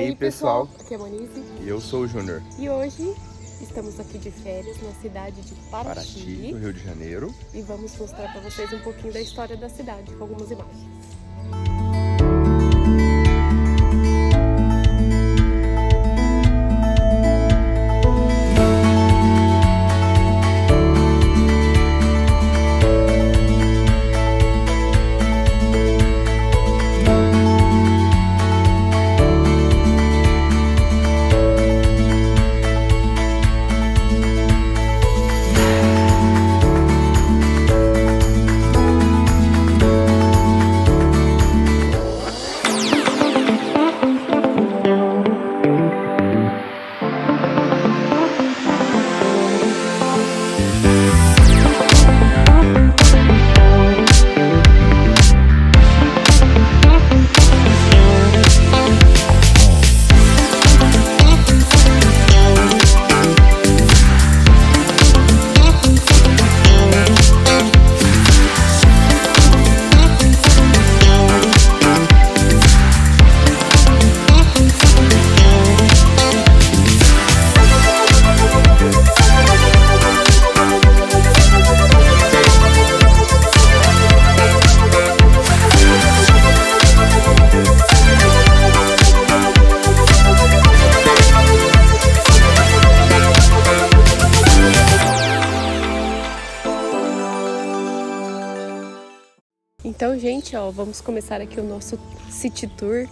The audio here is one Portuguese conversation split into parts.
aí pessoal, aqui é a Monize e eu sou o Júnior. e hoje estamos aqui de férias na cidade de Paraty, no Rio de Janeiro. E vamos mostrar para vocês um pouquinho da história da cidade com algumas imagens. Então, gente, ó, vamos começar aqui o nosso city tour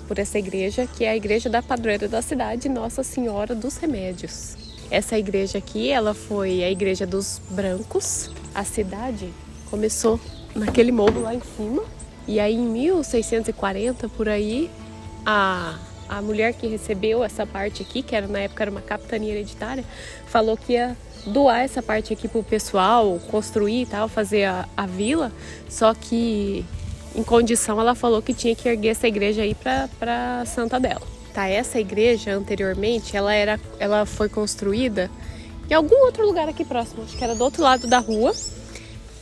por essa igreja, que é a igreja da padroeira da cidade, Nossa Senhora dos Remédios. Essa igreja aqui, ela foi a igreja dos brancos. A cidade começou naquele morro lá em cima. E aí, em 1640, por aí, a mulher que recebeu essa parte aqui, que na época era uma capitania hereditária, falou que ia doar essa parte aqui pro pessoal, construir e tal, fazer a vila, só que em condição ela falou que tinha que erguer essa igreja aí pra santa dela. Tá, essa igreja anteriormente, ela foi construída em algum outro lugar aqui próximo, acho que era do outro lado da rua,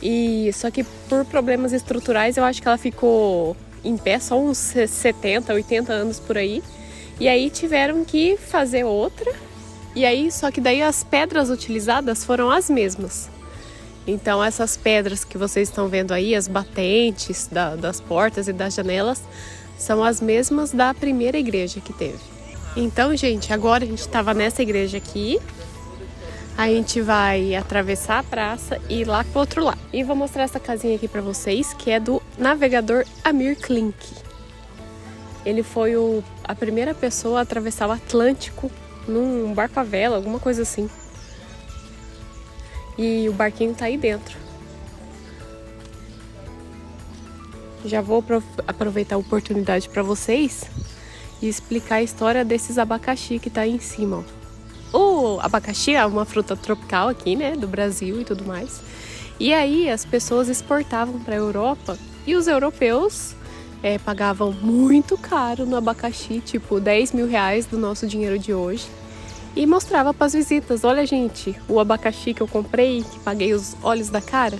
e só que por problemas estruturais eu acho que ela ficou em pé só uns 70, 80 anos por aí, e aí tiveram que fazer outra. E aí, só que daí as pedras utilizadas foram as mesmas. Então essas pedras que vocês estão vendo aí, as batentes das portas e das janelas, são as mesmas da primeira igreja que teve. Então, gente, agora a gente estava nessa igreja aqui. A gente vai atravessar a praça e ir lá pro outro lado. E vou mostrar essa casinha aqui para vocês, que é do navegador Amir Klink. Ele foi a primeira pessoa a atravessar o Atlântico num barco à vela, alguma coisa assim. E o barquinho tá aí dentro. Já vou aproveitar a oportunidade para vocês e explicar a história desses abacaxi que tá aí em cima, ó. O abacaxi é uma fruta tropical aqui, né, do Brasil e tudo mais. E aí as pessoas exportavam para a Europa e os europeus pagavam muito caro no abacaxi, tipo 10 mil reais do nosso dinheiro de hoje, e mostrava para as visitas: olha, gente, o abacaxi que eu comprei, que paguei os olhos da cara.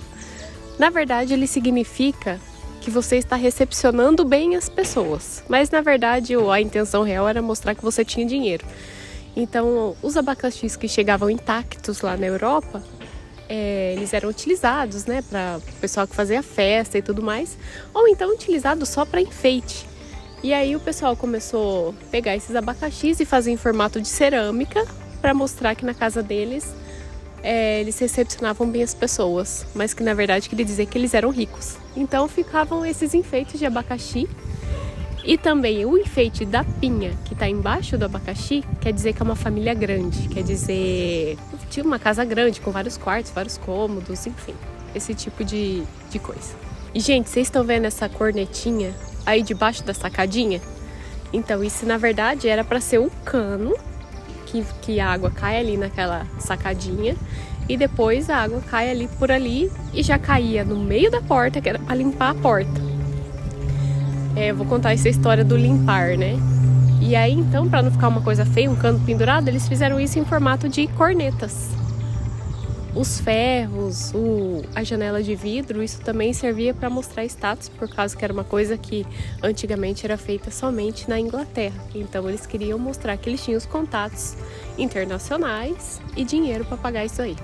Na verdade, ele significa que você está recepcionando bem as pessoas, mas na verdade a intenção real era mostrar que você tinha dinheiro. Então, os abacaxis que chegavam intactos lá na Europa, eles eram utilizados, né, para o pessoal que fazia festa e tudo mais, ou então utilizados só para enfeite. E aí o pessoal começou a pegar esses abacaxis e fazer em formato de cerâmica para mostrar que na casa deles eles recepcionavam bem as pessoas, mas que na verdade queria dizer que eles eram ricos. Então ficavam esses enfeites de abacaxi. E também o enfeite da pinha, que está embaixo do abacaxi, quer dizer que é uma família grande. Quer dizer, tinha uma casa grande com vários quartos, vários cômodos, enfim. Esse tipo de coisa. E, gente, vocês estão vendo essa cornetinha aí debaixo da sacadinha? Então, isso na verdade era para ser o cano, que a água cai ali naquela sacadinha. E depois a água cai ali por ali e já caía no meio da porta, que era para limpar a porta. Eu vou contar essa história do limpar, né? E aí, então, para não ficar uma coisa feia, um cano pendurado, eles fizeram isso em formato de cornetas. os ferros, a janela de vidro, isso também servia para mostrar status, por causa que era uma coisa que antigamente era feita somente na Inglaterra. Então eles queriam mostrar que eles tinham os contatos internacionais e dinheiro para pagar isso aí.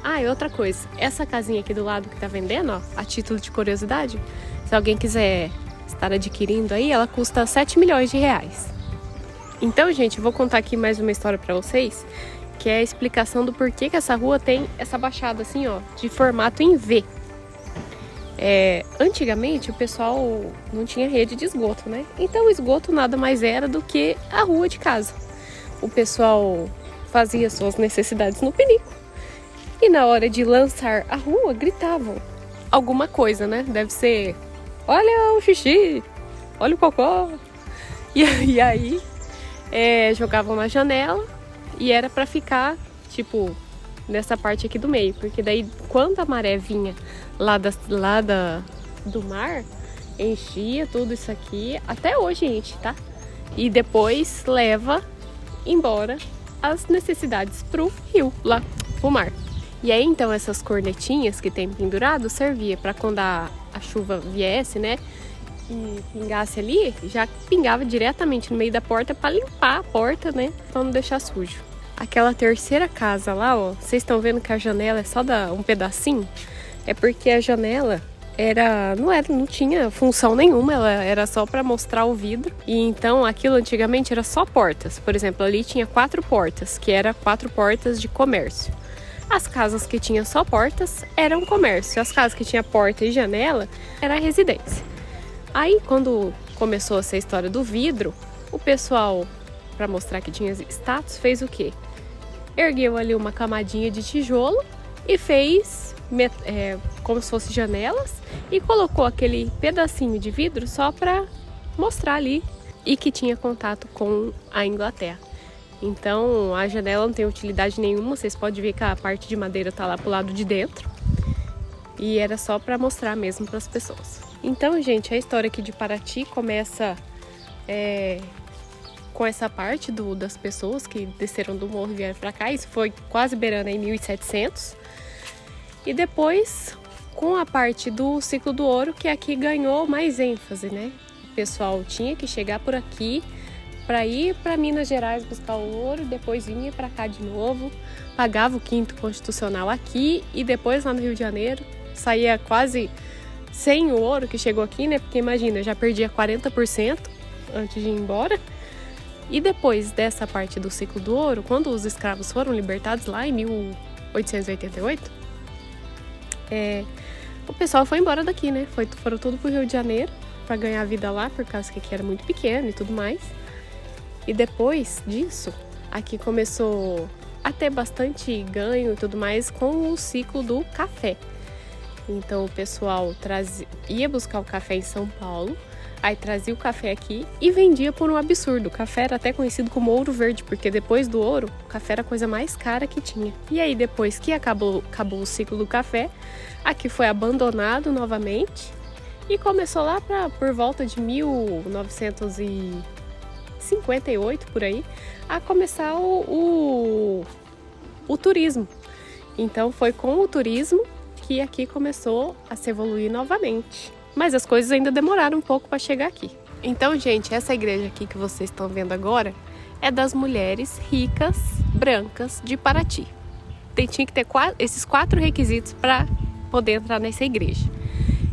Ah, e outra coisa, essa casinha aqui do lado que tá vendendo, ó, a título de curiosidade, se alguém quiser estar adquirindo aí, ela custa 7 milhões de reais. Então, gente, eu vou contar aqui mais uma história para vocês, que é a explicação do porquê que essa rua tem essa baixada assim, ó, de formato em V. Antigamente o pessoal não tinha rede de esgoto, né? Então o esgoto nada mais era do que a rua de casa. O pessoal fazia suas necessidades no pinico e na hora de lançar a rua gritavam alguma coisa, né? Deve ser, olha o xixi, olha o cocô. E aí jogavam na janela. E era pra ficar, tipo, nessa parte aqui do meio. Porque daí, quando a maré vinha lá do mar, enchia tudo isso aqui. Até hoje enche, tá? E depois leva embora as necessidades pro rio, lá pro mar. E aí, então, essas cornetinhas que tem pendurado servia pra quando a chuva viesse, né? E pingasse ali, já pingava diretamente no meio da porta para limpar a porta, né? Pra não deixar sujo. Aquela terceira casa lá, ó, vocês estão vendo que a janela é só um pedacinho? É porque a janela não tinha função nenhuma, ela era só para mostrar o vidro. E então aquilo antigamente era só portas. Por exemplo, ali tinha 4 portas, que eram 4 portas de comércio. As casas que tinham só portas eram comércio. As casas que tinham porta e janela era residência. Aí, quando começou essa história do vidro, o pessoal, para mostrar que tinha status, fez o quê? Ergueu ali uma camadinha de tijolo e fez como se fossem janelas e colocou aquele pedacinho de vidro só para mostrar ali e que tinha contato com a Inglaterra. Então, a janela não tem utilidade nenhuma, vocês podem ver que a parte de madeira tá lá pro lado de dentro. E era só para mostrar mesmo para as pessoas. Então, gente, a história aqui de Paraty começa com essa parte das pessoas que desceram do morro e vieram para cá. Isso foi quase beirando em 1700. E depois, com a parte do ciclo do ouro, que aqui ganhou mais ênfase, né? O pessoal tinha que chegar por aqui para ir para Minas Gerais buscar o ouro, depois vinha para cá de novo, pagava o quinto constitucional aqui e depois lá no Rio de Janeiro saía quase sem o ouro que chegou aqui, né? Porque imagina, já perdia 40% antes de ir embora. E depois dessa parte do ciclo do ouro, quando os escravos foram libertados lá em 1888, o pessoal foi embora daqui, né? Foram tudo pro Rio de Janeiro para ganhar vida lá, por causa que aqui era muito pequeno e tudo mais. E depois disso, aqui começou a ter bastante ganho e tudo mais com o ciclo do café. Então o pessoal ia buscar o café em São Paulo, aí trazia o café aqui e vendia por um absurdo. O café era até conhecido como ouro verde, porque depois do ouro, o café era a coisa mais cara que tinha. E aí depois que acabou o ciclo do café, aqui foi abandonado novamente e começou lá por volta de 1958, por aí, a começar o turismo. Então foi com o turismo que aqui começou a se evoluir novamente. Mas as coisas ainda demoraram um pouco para chegar aqui. Então, gente, essa igreja aqui que vocês estão vendo agora é das mulheres ricas, brancas de Paraty. Tinha que ter esses 4 requisitos para poder entrar nessa igreja.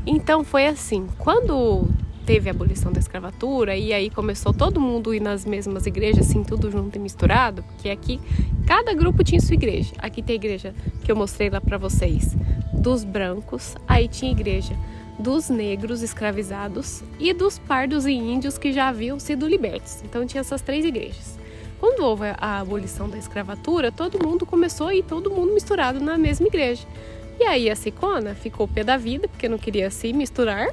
Então foi assim, quando teve a abolição da escravatura e aí começou todo mundo ir nas mesmas igrejas, assim, tudo junto e misturado, porque aqui cada grupo tinha sua igreja. Aqui tem a igreja que eu mostrei lá para vocês, dos brancos, aí tinha a igreja dos negros escravizados e dos pardos e índios que já haviam sido libertos. Então tinha essas 3 igrejas. Quando houve a abolição da escravatura, todo mundo começou a ir, todo mundo misturado na mesma igreja. E aí a Sicona ficou pé da vida, porque não queria se misturar,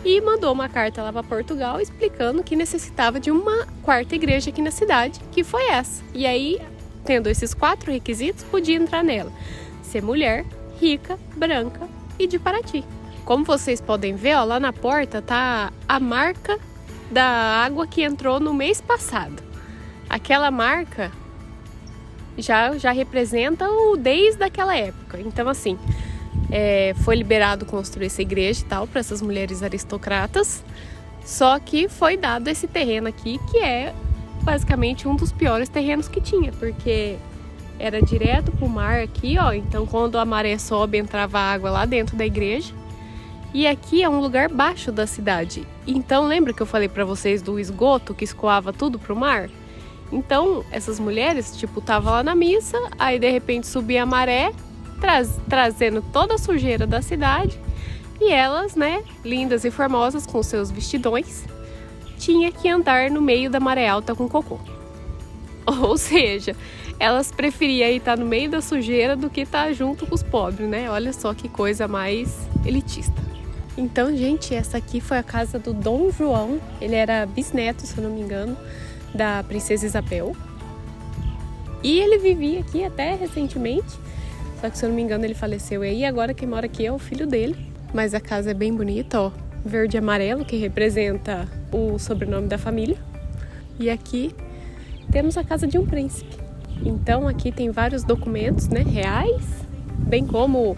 e mandou uma carta lá para Portugal explicando que necessitava de uma 4ª igreja aqui na cidade, que foi essa. E aí, tendo esses 4 requisitos, podia entrar nela. Ser mulher, rica, branca e de Paraty. Como vocês podem ver, ó, lá na porta tá a marca da água que entrou no mês passado. Aquela marca já representa desde aquela época. Então, assim, foi liberado construir essa igreja e tal para essas mulheres aristocratas. Só que foi dado esse terreno aqui, que é basicamente um dos piores terrenos que tinha, porque era direto pro mar aqui, ó. Então, quando a maré sobe, entrava água lá dentro da igreja. E aqui é um lugar baixo da cidade. Então, lembra que eu falei para vocês do esgoto que escoava tudo pro mar? Então, essas mulheres, tipo, estavam lá na missa, aí de repente subia a maré, trazendo toda a sujeira da cidade. E elas, né, lindas e formosas, com seus vestidões, tinha que andar no meio da maré alta com cocô. Ou seja, elas preferiam estar no meio da sujeira do que estar junto com os pobres, né? Olha só que coisa mais elitista. Então, gente, essa aqui foi a casa do Dom João. Ele era bisneto, se eu não me engano, da princesa Isabel. E ele vivia aqui até recentemente. Só que, se eu não me engano, ele faleceu aí. E agora quem mora aqui é o filho dele. Mas a casa é bem bonita, ó. Verde e amarelo, que representa o sobrenome da família. E aqui temos a casa de um príncipe. Então aqui tem vários documentos, né, reais, bem como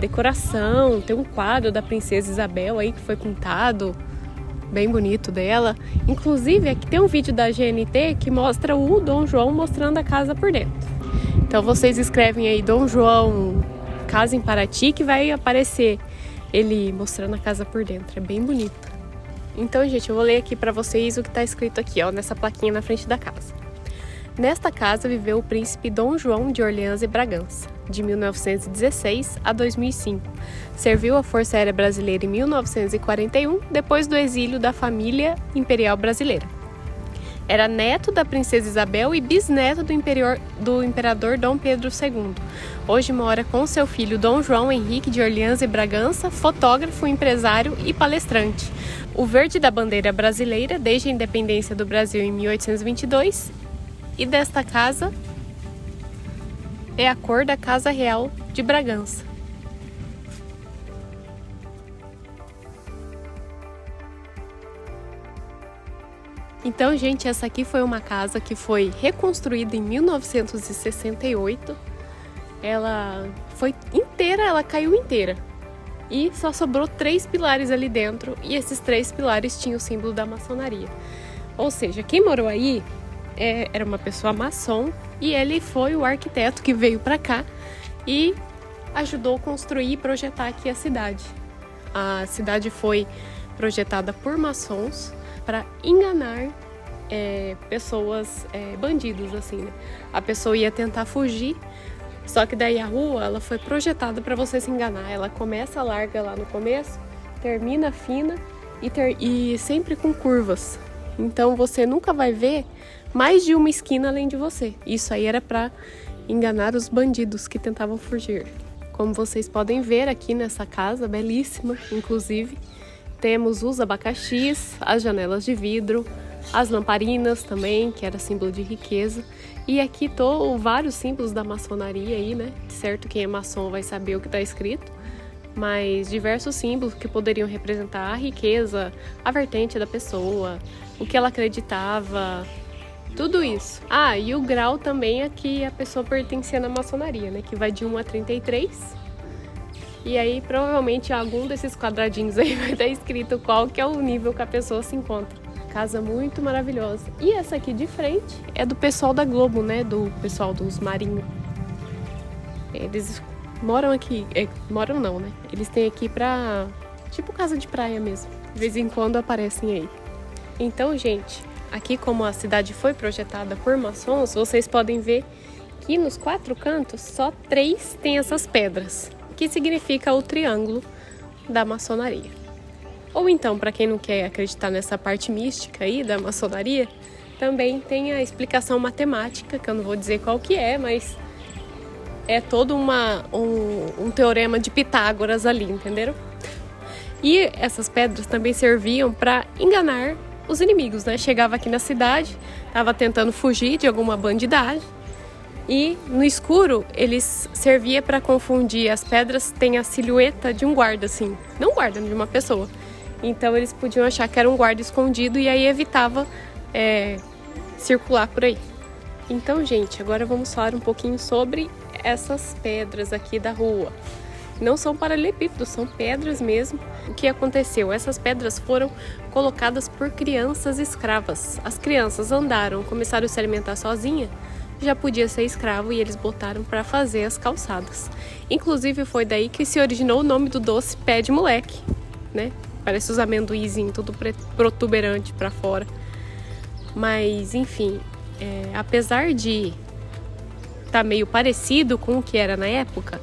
decoração. Tem um quadro da princesa Isabel aí que foi pintado, bem bonito dela. Inclusive aqui tem um vídeo da GNT que mostra o Dom João mostrando a casa por dentro. Então vocês escrevem aí Dom João Casa em Paraty que vai aparecer ele mostrando a casa por dentro. É bem bonito. Então, gente, eu vou ler aqui pra vocês o que tá escrito aqui, ó, nessa plaquinha na frente da casa. Nesta casa viveu o príncipe Dom João de Orleans e Bragança, de 1916 a 2005. Serviu a Força Aérea Brasileira em 1941, depois do exílio da família imperial brasileira. Era neto da princesa Isabel e bisneto do imperador Dom Pedro II. Hoje mora com seu filho Dom João Henrique de Orleans e Bragança, fotógrafo, empresário e palestrante. O verde da bandeira brasileira desde a independência do Brasil em 1822. E desta casa é a cor da Casa Real de Bragança. Então, gente, essa aqui foi uma casa que foi reconstruída em 1968. Ela foi inteira, ela caiu inteira. E só sobrou 3 pilares ali dentro. E esses 3 pilares tinham o símbolo da maçonaria. Ou seja, quem morou aí era uma pessoa maçom. E ele foi o arquiteto que veio para cá e ajudou a construir e projetar aqui a cidade. A cidade foi projetada por maçons para enganar pessoas, bandidos, assim, né? A pessoa ia tentar fugir, só que daí a rua ela foi projetada para você se enganar. Ela começa larga lá no começo, termina fina e sempre com curvas. Então você nunca vai ver mais de uma esquina além de você. Isso aí era para enganar os bandidos que tentavam fugir. Como vocês podem ver aqui nessa casa, belíssima, inclusive, temos os abacaxis, as janelas de vidro, as lamparinas também, que era símbolo de riqueza. E aqui estão vários símbolos da maçonaria aí, né? Certo, quem é maçom vai saber o que está escrito. Mas diversos símbolos que poderiam representar a riqueza, a vertente da pessoa, o que ela acreditava, tudo isso. Ah, e o grau também a que a pessoa pertencia na maçonaria, né? Que vai de 1 a 33. E aí, provavelmente, algum desses quadradinhos aí vai estar escrito qual que é o nível que a pessoa se encontra. Casa muito maravilhosa. E essa aqui de frente é do pessoal da Globo, né? Do pessoal dos Marinho. Eles moram aqui. Moram não, né? Eles têm aqui pra... tipo casa de praia mesmo. De vez em quando aparecem aí. Então, gente, aqui como a cidade foi projetada por maçons, vocês podem ver que nos 4 cantos só 3 tem essas pedras, que significa o triângulo da maçonaria. Ou então, para quem não quer acreditar nessa parte mística aí da maçonaria, também tem a explicação matemática, que eu não vou dizer qual que é, mas é todo um teorema de Pitágoras ali, entenderam? E essas pedras também serviam para enganar os inimigos, né? Chegava aqui na cidade, estava tentando fugir de alguma bandidagem, e no escuro eles servia para confundir. As pedras têm a silhueta de um guarda, assim, não guarda, de uma pessoa. Então eles podiam achar que era um guarda escondido e aí evitava circular por aí. Então, gente, agora vamos falar um pouquinho sobre essas pedras aqui da rua. Não são paralelepípedos, são pedras mesmo. O que aconteceu? Essas pedras foram colocadas por crianças escravas. As crianças andaram, começaram a se alimentar sozinha, já podia ser escravo e eles botaram para fazer as calçadas. Inclusive foi daí que se originou o nome do doce pé de moleque, né? Parece os amendoinzinhos, tudo protuberante para fora. Mas, enfim, apesar de estar meio parecido com o que era na época,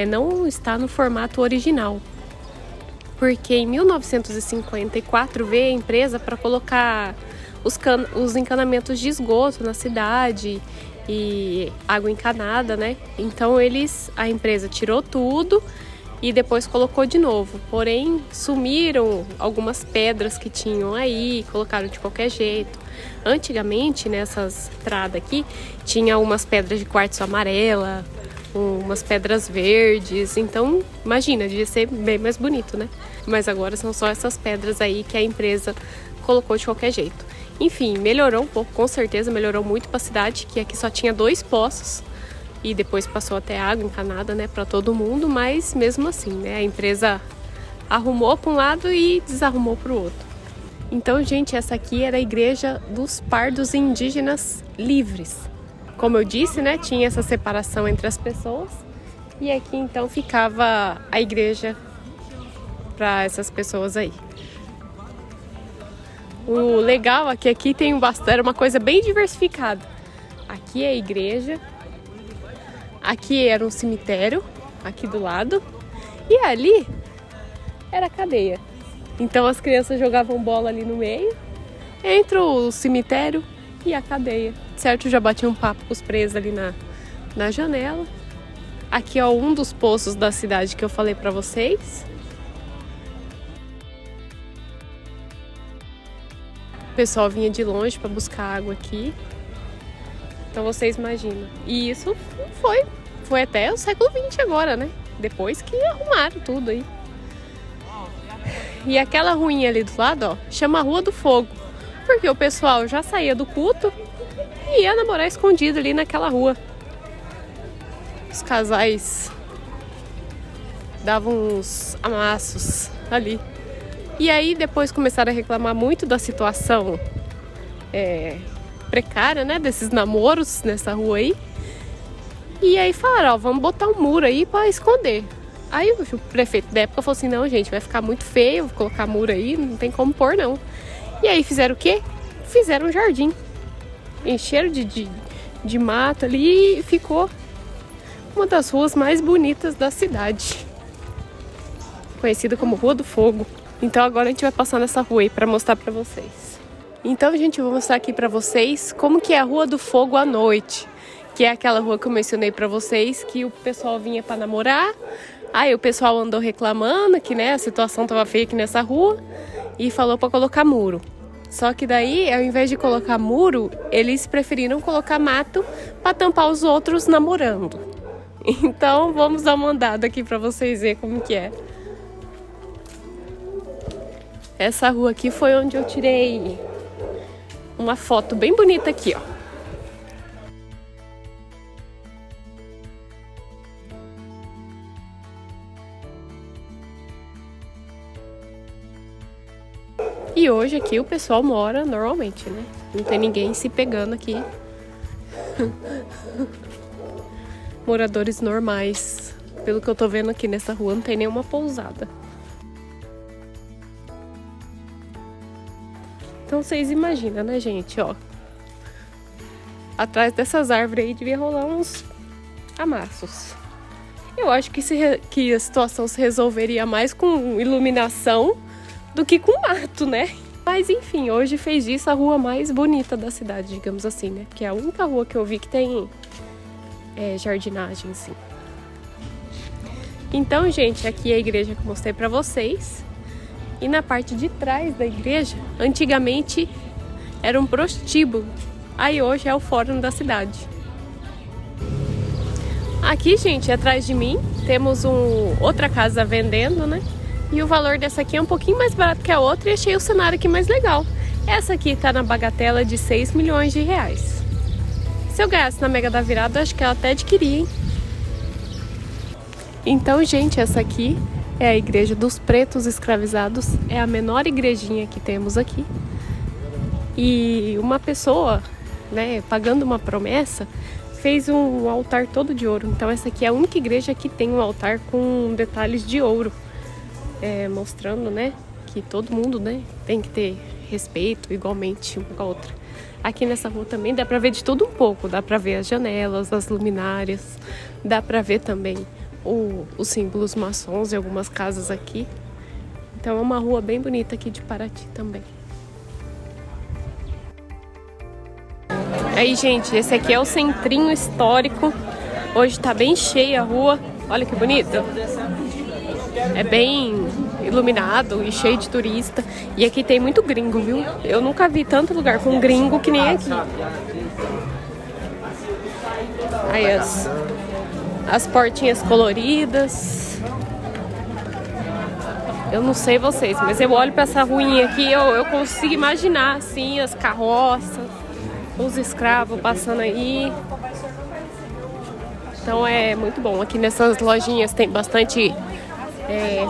não está no formato original. Porque em 1954 veio a empresa para colocar os encanamentos de esgoto na cidade e água encanada, né? Então a empresa tirou tudo e depois colocou de novo. Porém, sumiram algumas pedras que tinham aí, colocaram de qualquer jeito. Antigamente, nessas estradas aqui, tinha umas pedras de quartzo amarela, umas pedras verdes. Então, imagina, devia ser bem mais bonito, né? Mas agora são só essas pedras aí que a empresa colocou de qualquer jeito. Enfim, melhorou um pouco, com certeza melhorou muito para a cidade, que aqui só tinha 2 poços. E depois passou até água encanada, né, para todo mundo, mas mesmo assim, né, a empresa arrumou para um lado e desarrumou para o outro. Então, gente, essa aqui era a igreja dos pardos indígenas livres. Como eu disse, né, tinha essa separação entre as pessoas e aqui então ficava a igreja para essas pessoas aí. O legal é que aqui tem era uma coisa bem diversificada. Aqui é a igreja. Aqui era um cemitério, aqui do lado, e ali era a cadeia. Então as crianças jogavam bola ali no meio, entre o cemitério e a cadeia. Certo, já bati um papo com os presos ali na janela. Aqui é um dos poços da cidade que eu falei pra vocês. O pessoal vinha de longe para buscar água aqui. Então vocês imaginam. E isso foi até o século XX agora, né? Depois que arrumaram tudo aí. E aquela ruinha ali do lado, ó, chama Rua do Fogo. Porque o pessoal já saía do culto e ia namorar escondido ali naquela rua. Os casais davam uns amassos ali. E aí depois começaram a reclamar muito da situação precária, né? Desses namoros nessa rua aí. E aí falaram, ó, vamos botar um muro aí pra esconder. Aí o prefeito da época falou assim, não, gente, vai ficar muito feio, vou colocar muro aí, não tem como pôr, não. E aí fizeram o quê? Fizeram um jardim. Encheram de mato ali e ficou uma das ruas mais bonitas da cidade. Conhecida como Rua do Fogo. Então agora a gente vai passar nessa rua aí pra mostrar pra vocês. Então, gente, eu vou mostrar aqui pra vocês como que é a Rua do Fogo à noite. Que é aquela rua que eu mencionei pra vocês, que o pessoal vinha pra namorar. Aí o pessoal andou reclamando que, né, a situação tava feia aqui nessa rua e falou pra colocar muro. Só que daí, ao invés de colocar muro, eles preferiram colocar mato pra tampar os outros namorando. Então, vamos dar uma andada aqui pra vocês verem como que é. Essa rua aqui foi onde eu tirei uma foto bem bonita aqui, ó. E hoje aqui o pessoal mora normalmente, né? Não tem ninguém se pegando aqui. Moradores normais. Pelo que eu tô vendo aqui nessa rua, não tem nenhuma pousada. Então vocês imaginam, né, gente, ó. Atrás dessas árvores aí devia rolar uns amassos. Eu acho que a situação se resolveria mais com iluminação do que com mato, né? Mas enfim, hoje fez disso a rua mais bonita da cidade, digamos assim, né? Porque é a única rua que eu vi que tem jardinagem, assim. Então, gente, aqui é a igreja que eu mostrei pra vocês. E na parte de trás da igreja, antigamente era um prostíbulo. Aí hoje é o fórum da cidade. Aqui, gente, atrás de mim, temos outra casa vendendo, né? E o valor dessa aqui é um pouquinho mais barato que a outra e achei o cenário aqui mais legal. Essa aqui tá na bagatela de 6 milhões de reais. Se eu ganhasse na Mega da Virada, acho que eu até adquiria, hein? Então, gente, essa aqui é a Igreja dos Pretos Escravizados. É a menor igrejinha que temos aqui. E uma pessoa, né, pagando uma promessa, fez um altar todo de ouro. Então essa aqui é a única igreja que tem um altar com detalhes de ouro, mostrando, né, que todo mundo, né, tem que ter respeito igualmente uma com a outra. Aqui nessa rua também dá pra ver de tudo um pouco. Dá pra ver as janelas, as luminárias, dá pra ver também os símbolos maçons em algumas casas aqui. Então é uma rua bem bonita aqui de Paraty também. Aí, gente, esse aqui é o centrinho histórico. Hoje tá bem cheia a rua. Olha que bonito. É bem iluminado e cheio de turista. E aqui tem muito gringo, viu? Eu nunca vi tanto lugar com gringo que nem aqui. Aí as portinhas coloridas. Eu não sei vocês, mas eu olho pra essa ruinha aqui, eu consigo imaginar, assim, as carroças, os escravos passando aí. Então é muito bom. Aqui nessas lojinhas tem bastante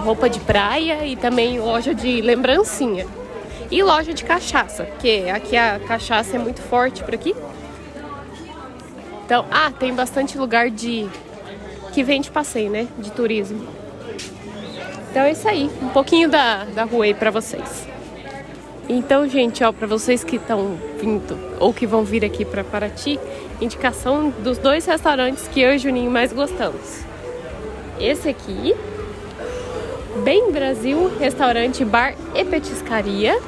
roupa de praia e também loja de lembrancinha. E loja de cachaça, porque aqui a cachaça é muito forte por aqui. Então, tem bastante lugar que vende passeio, né? De turismo. Então é isso aí, um pouquinho da rua aí pra vocês. Então, gente, ó, pra vocês que estão vindo ou que vão vir aqui pra Paraty, indicação dos 2 restaurantes que eu e o Juninho mais gostamos. Esse aqui, Bem Brasil, restaurante, bar e petiscaria.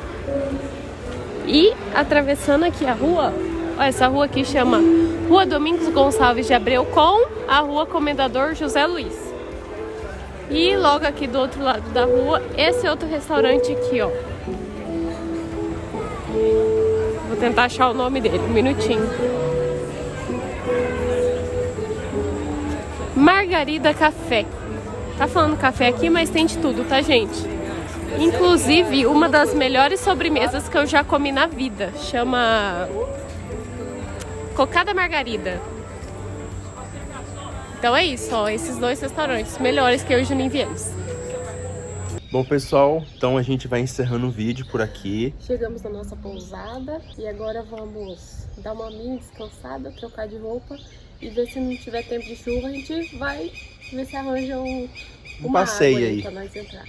E atravessando aqui a rua, ó, essa rua aqui chama Rua Domingos Gonçalves de Abreu com a Rua Comendador José Luiz. E logo aqui do outro lado da rua, esse outro restaurante aqui, ó. Vou tentar achar o nome dele, um minutinho. Margarida Café. Tá falando café aqui, mas tem de tudo, tá, gente? Inclusive, uma das melhores sobremesas que eu já comi na vida. Chama Cocada Margarida. Então é isso, ó. Esses 2 restaurantes melhores que eu e o Juninho viemos. Bom, pessoal, então a gente vai encerrando o vídeo por aqui. Chegamos na nossa pousada e agora vamos dar uma mini descansada, trocar de roupa e ver se não tiver tempo de chuva, a gente vai ver se arranja uma passeio água aí pra nós entrar.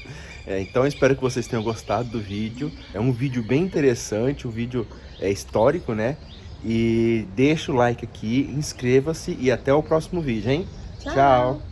Então eu espero que vocês tenham gostado do vídeo. É um vídeo bem interessante, um vídeo histórico, né? E deixa o like aqui, inscreva-se e até o próximo vídeo, hein? Tchau! Tchau.